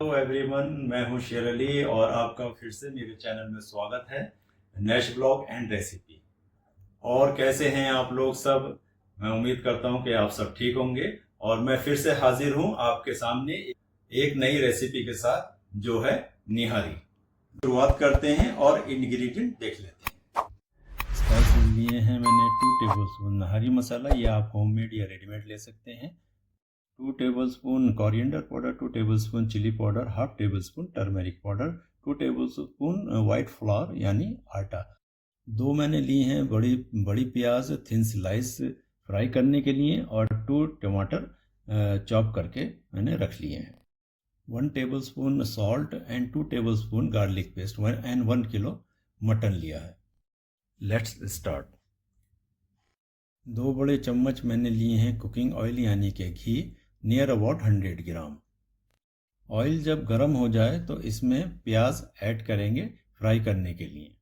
Hello everyone, मैं हूं शेर अली और आपका फिर से मेरे चैनल में स्वागत है। नेश ब्लॉग एंड रेसिपी। और कैसे हैं आप लोग सब? मैं उम्मीद करता हूं कि आप सब ठीक होंगे। और मैं फिर से हाजिर हूं आपके सामने एक नई रेसिपी के साथ, जो है निहारी। शुरुआत करते हैं और इंग्रेडिएंट देख लेते हैं। स्पाइसेस लिए हैं मैंने 2 टेबलस्पून नहारी मसाला, या आप होममेड या रेडीमेड ले सकते हैं। 2 tablespoon coriander powder, 2 tablespoon chilli powder, half tablespoon turmeric powder, 2 tablespoon white flour यानी आटा। दो मैंने ली हैं बड़ी बड़ी प्याज थिन स्लाइस फ्राई करने के लिए, और 2 टमाटर चॉप करके मैंने रख लिए हैं। 1 tablespoon salt and 2 tablespoon garlic paste and 1 kilo mutton लिया है। Let's start. 2 बड़े चम्मच मैंने लिए हैं कुकिंग ऑयल यानी कि घी, नियर अबाउट 100 ग्राम। ऑयल जब गर्म हो जाए तो इसमें प्याज ऐड करेंगे फ्राई करने के लिए।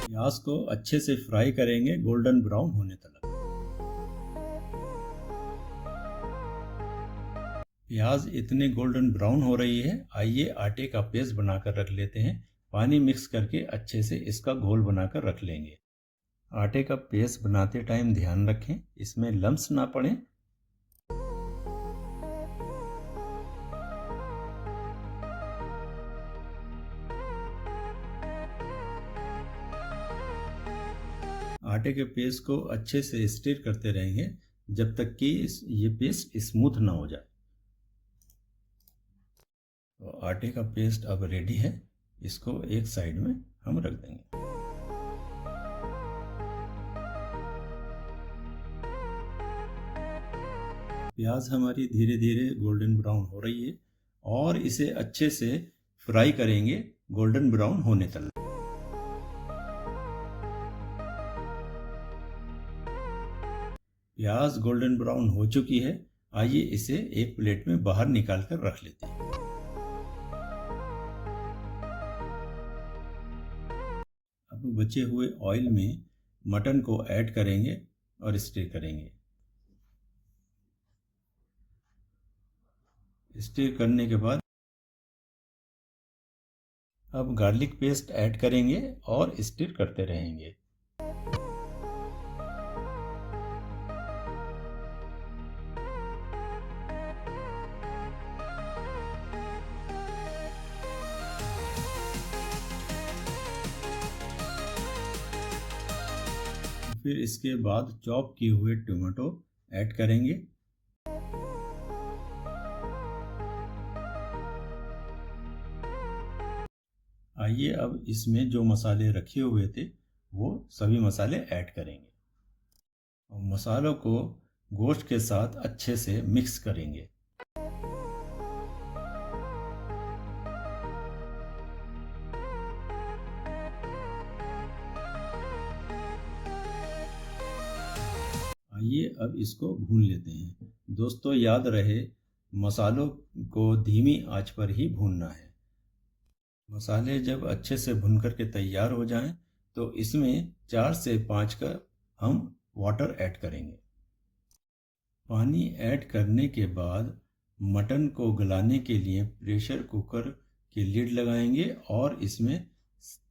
प्याज को अच्छे से फ्राई करेंगे गोल्डन ब्राउन होने तक। प्याज इतने गोल्डन ब्राउन हो रही है, आइए आटे का पेस्ट बनाकर रख लेते हैं। पानी मिक्स करके अच्छे से इसका घोल बनाकर रख लेंगे। आटे का पेस्ट बनाते टाइम ध्यान रखें इसमें लम्स ना पड़े। आटे के पेस्ट को अच्छे से स्टिर करते रहेंगे जब तक कि ये पेस्ट स्मूथ ना हो जाए। तो आटे का पेस्ट अब रेडी है, इसको एक साइड में हम रख देंगे। प्याज हमारी धीरे धीरे गोल्डन ब्राउन हो रही है और इसे अच्छे से फ्राई करेंगे गोल्डन ब्राउन होने तक। प्याज गोल्डन ब्राउन हो चुकी है, आइए इसे एक प्लेट में बाहर निकाल कर रख लेते हैं। अब बचे हुए ऑयल में मटन को ऐड करेंगे और स्टीर करेंगे। स्टीर करने के बाद अब गार्लिक पेस्ट ऐड करेंगे और स्टीर करते रहेंगे। फिर इसके बाद चॉप किए हुए टमाटो ऐड करेंगे। आइए अब इसमें जो मसाले रखे हुए थे वो सभी मसाले ऐड करेंगे और मसालों को गोश्त के साथ अच्छे से मिक्स करेंगे। आइए अब इसको भून लेते हैं। दोस्तों याद रहे मसालों को धीमी आंच पर ही भूनना है। मसाले जब अच्छे से भुन करके तैयार हो जाएं तो इसमें 4 से 5 कप हम वाटर ऐड करेंगे। पानी ऐड करने के बाद मटन को गलाने के लिए प्रेशर कुकर की लिड लगाएंगे और इसमें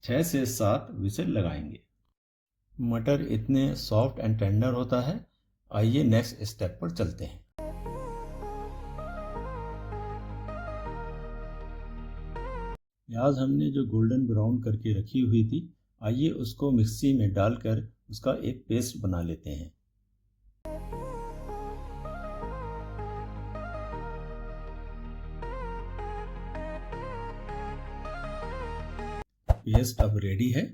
6 से 7 विसल लगाएंगे। मटर इतने सॉफ्ट एंड टेंडर होता है। आइए नेक्स्ट स्टेप पर चलते हैं। प्याज हमने जो गोल्डन ब्राउन करके रखी हुई थी, आइए उसको मिक्सी में डालकर उसका एक पेस्ट बना लेते हैं। पेस्ट अब रेडी है।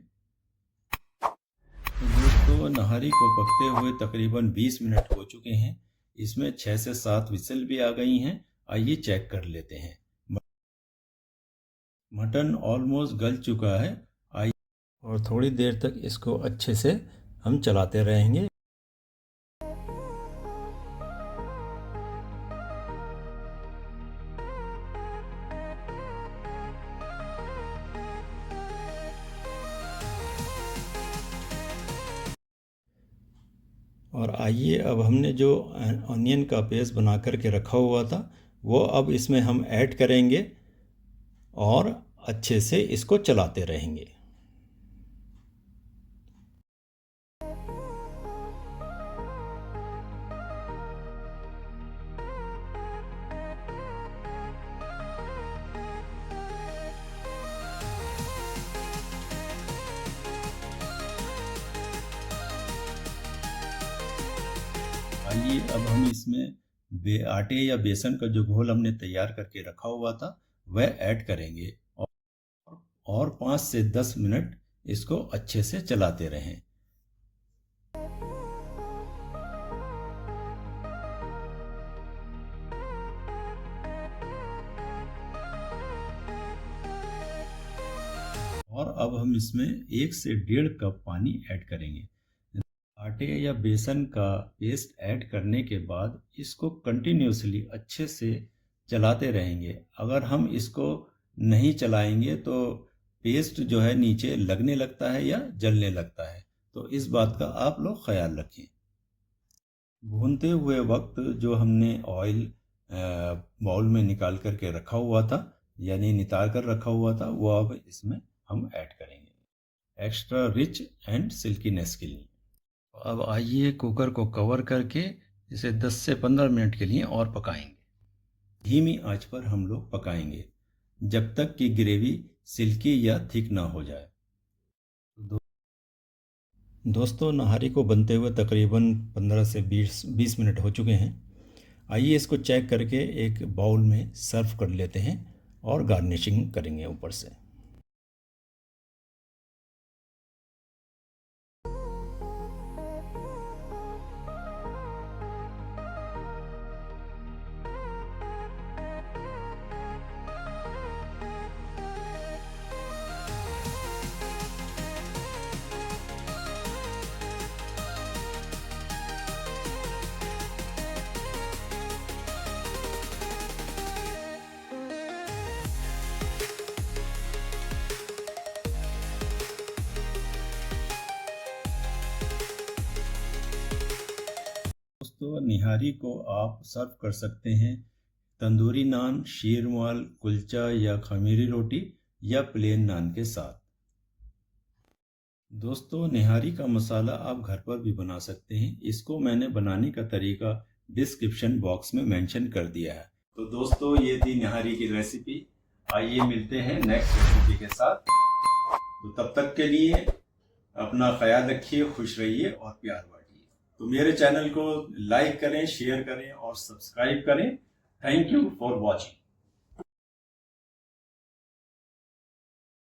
तो दोस्तों नहारी को पकते हुए तकरीबन 20 मिनट हो चुके हैं। इसमें 6 से 7 विसल भी आ गई हैं। आइए चेक कर लेते हैं। मटन ऑलमोस्ट गल चुका है। आइए और थोड़ी देर तक इसको अच्छे से हम चलाते रहेंगे। और आइए अब हमने जो ऑनियन का पेस्ट बना करके रखा हुआ था वो अब इसमें हम ऐड करेंगे और अच्छे से इसको चलाते रहेंगे। आइए अब हम इसमें आटे या बेसन का जो घोल हमने तैयार करके रखा हुआ था वह ऐड करेंगे और 5 से 10 मिनट इसको अच्छे से चलाते रहें। और अब हम इसमें 1 से 1.5 कप पानी ऐड करेंगे। आटे या बेसन का पेस्ट ऐड करने के बाद इसको कंटिन्यूसली अच्छे से चलाते रहेंगे। अगर हम इसको नहीं चलाएंगे तो पेस्ट जो है नीचे लगने लगता है या जलने लगता है, तो इस बात का आप लोग ख्याल रखें। भूनते हुए वक्त जो हमने ऑयल बाउल में निकाल करके रखा हुआ था यानी नितार कर रखा हुआ था वो अब इसमें हम ऐड करेंगे एक्स्ट्रा रिच एंड सिल्कीनेस के लिए। अब आइए कुकर को कवर करके इसे 10 से 15 मिनट के लिए और पकाएंगे। धीमी आंच पर हम लोग पकाएंगे जब तक कि ग्रेवी सिल्की या थिक ना हो जाए। दोस्तों नहारी को बनते हुए तकरीबन 15 से 20 मिनट हो चुके हैं। आइए इसको चेक करके एक बाउल में सर्व कर लेते हैं और गार्निशिंग करेंगे ऊपर से। दोस्तों निहारी को आप सर्व कर सकते हैं तंदूरी नान, शीरमाल, कुलचा या खमीरी रोटी या प्लेन नान के साथ। दोस्तों निहारी का मसाला आप घर पर भी बना सकते हैं। इसको मैंने बनाने का तरीका डिस्क्रिप्शन बॉक्स में मेंशन कर दिया है। तो दोस्तों ये थी निहारी की रेसिपी। आइए मिलते हैं नेक्स्ट रेसिपी के साथ। तो तब तक के लिए अपना ख्याल रखिए, खुश रहिए और प्यार बांटिए। तो मेरे चैनल को लाइक करें, शेयर करें और सब्सक्राइब करें। Thank you for watching.